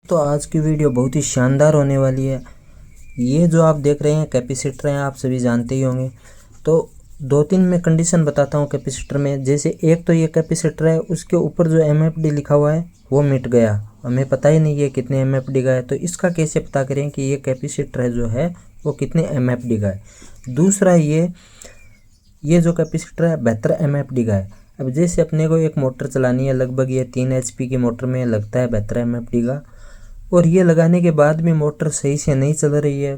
तो आज की वीडियो बहुत ही शानदार होने वाली है। ये जो आप देख रहे हैं कैपेसिटर हैं, आप सभी जानते ही होंगे। तो दो तीन मैं कंडीशन बताता हूँ कैपेसिटर में। जैसे एक तो ये कैपेसिटर है, उसके ऊपर जो MFD लिखा हुआ है वो मिट गया, हमें पता ही नहीं है कितने MFD का है। तो इसका कैसे पता करें कि ये कैपेसिटर है जो है वो कितने MFD का है। दूसरा ये जो कैपेसिटर है 72 MFD का है। अब जैसे अपने को एक मोटर चलानी है, लगभग ये 3 HP की मोटर में लगता है 72 MFD का, और ये लगाने के बाद भी मोटर सही से नहीं चल रही है।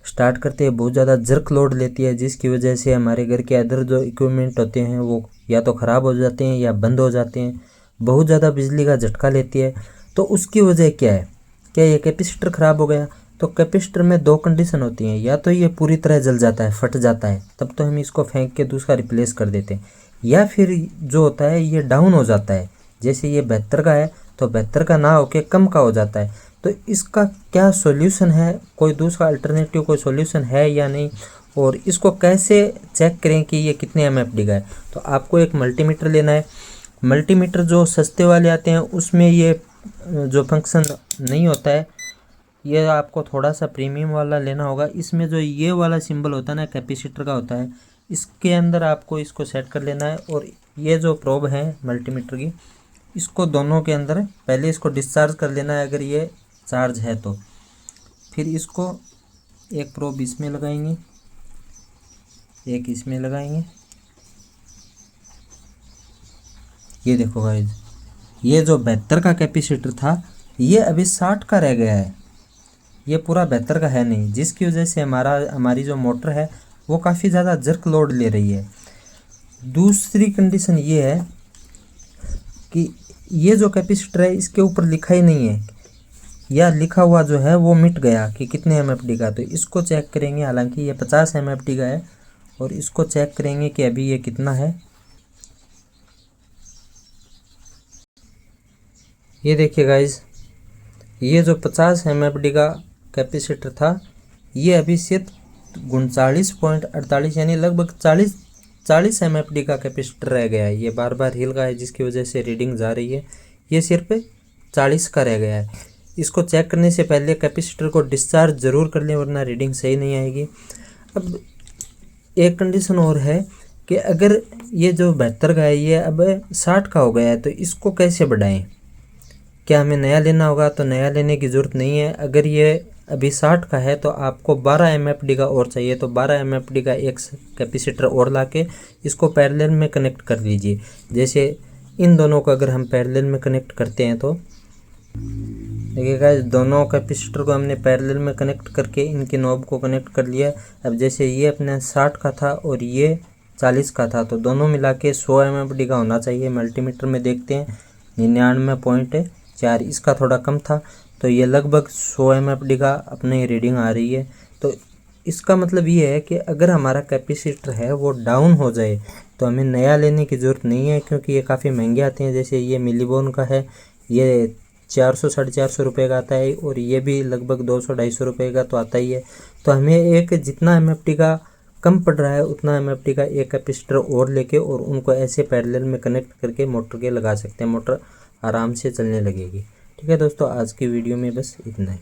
स्टार्ट करते हैं बहुत ज़्यादा जर्क लोड लेती है, जिसकी वजह से हमारे घर के अदर जो इक्विपमेंट होते हैं वो या तो ख़राब हो जाते हैं या बंद हो जाते हैं। बहुत ज़्यादा बिजली का झटका लेती है। तो उसकी वजह क्या है? क्या ये कैपेसिटर ख़राब हो गया? तो कैपेसिटर में दो कंडीशन होती हैं, या तो ये पूरी तरह जल जाता है, फट जाता है, तब तो हम इसको फेंक के दूसरा रिप्लेस कर देते हैं, या फिर जो होता है ये डाउन हो जाता है। जैसे ये 72 का है तो 72 का ना होके कम का हो जाता है। तो इसका क्या सॉल्यूशन है? कोई दूसरा अल्टरनेटिव कोई सॉल्यूशन है या नहीं, और इसको कैसे चेक करें कि ये कितने MFD का है? तो आपको एक मल्टीमीटर लेना है। मल्टीमीटर जो सस्ते वाले आते हैं उसमें ये जो फंक्शन नहीं होता है, ये आपको थोड़ा सा प्रीमियम वाला लेना होगा। इसमें जो ये वाला सिंबल होता है ना, कैपेसिटर का होता है, इसके अंदर आपको इसको सेट कर लेना है। और ये जो प्रोब है मल्टीमीटर की, इसको दोनों के अंदर पहले इसको डिस्चार्ज कर लेना है अगर ये चार्ज है तो। फिर इसको एक प्रोब इसमें लगाएंगे, एक इसमें लगाएंगे। ये देखो गाइस, ये जो 72 का कैपेसिटर था ये अभी 60 का रह गया है, ये पूरा 72 का है नहीं, जिसकी वजह से हमारी जो मोटर है वो काफ़ी ज़्यादा जर्क लोड ले रही है। दूसरी कंडीशन ये है कि ये जो कैपेसिटर है इसके ऊपर लिखा ही नहीं है, या लिखा हुआ जो है वो मिट गया कि कितने MFD का। तो इसको चेक करेंगे, हालांकि ये 50 MFD का है, और इसको चेक करेंगे कि अभी ये कितना है। ये देखिए गाइज, ये जो 50 MFD का कैपेसिटर था ये अभी सिर्फ 39.48 यानी लगभग 40 MFD का कैपेसिटर रह गया है। ये बार बार हिल रहा है जिसकी वजह से रीडिंग जा रही है। ये सिर्फ 40 का रह गया है। इसको चेक करने से पहले कैपेसिटर को डिस्चार्ज ज़रूर कर लें, वरना रीडिंग सही नहीं आएगी। अब एक कंडीशन और है कि अगर ये जो 72 का है ये अब 60 का हो गया है, तो इसको कैसे बढ़ाएं? क्या हमें नया लेना होगा? तो नया लेने की ज़रूरत नहीं है। अगर ये अभी 60 का है तो आपको 12 MFD का और चाहिए, तो 12 MFD का एक कैपेसिटर और लाके इसको पैरेलल में कनेक्ट कर लीजिए। जैसे इन दोनों को अगर हम पैरेलल में कनेक्ट करते हैं तो देखिएगा, दोनों कैपेसिटर को हमने पैरेलल में कनेक्ट करके इनके नॉब को कनेक्ट कर लिया। अब जैसे ये अपने 60 का था और ये 40 का था, तो दोनों मिला के 100 MFD का होना चाहिए। मल्टीमीटर में देखते हैं 99.4, इसका थोड़ा कम था, तो ये लगभग 100 MFD का अपने रीडिंग आ रही है। तो इसका मतलब ये है कि अगर हमारा कैपेसिटर है वो डाउन हो जाए तो हमें नया लेने की ज़रूरत नहीं है, क्योंकि ये काफ़ी महंगे आते हैं। जैसे ये मिलीबोन का है, ये 400-450 रुपये का आता है, और ये भी लगभग 200-250 रुपये का तो आता ही है। तो हमें एक जितना MFD का कम पड़ रहा है उतना MFD का एक कैपेसिटर और लेके और उनको ऐसे पैरेलल में कनेक्ट करके मोटर के लगा सकते हैं। मोटर आराम से चलने लगेगी। ठीक है दोस्तों, आज की वीडियो में बस इतना ही।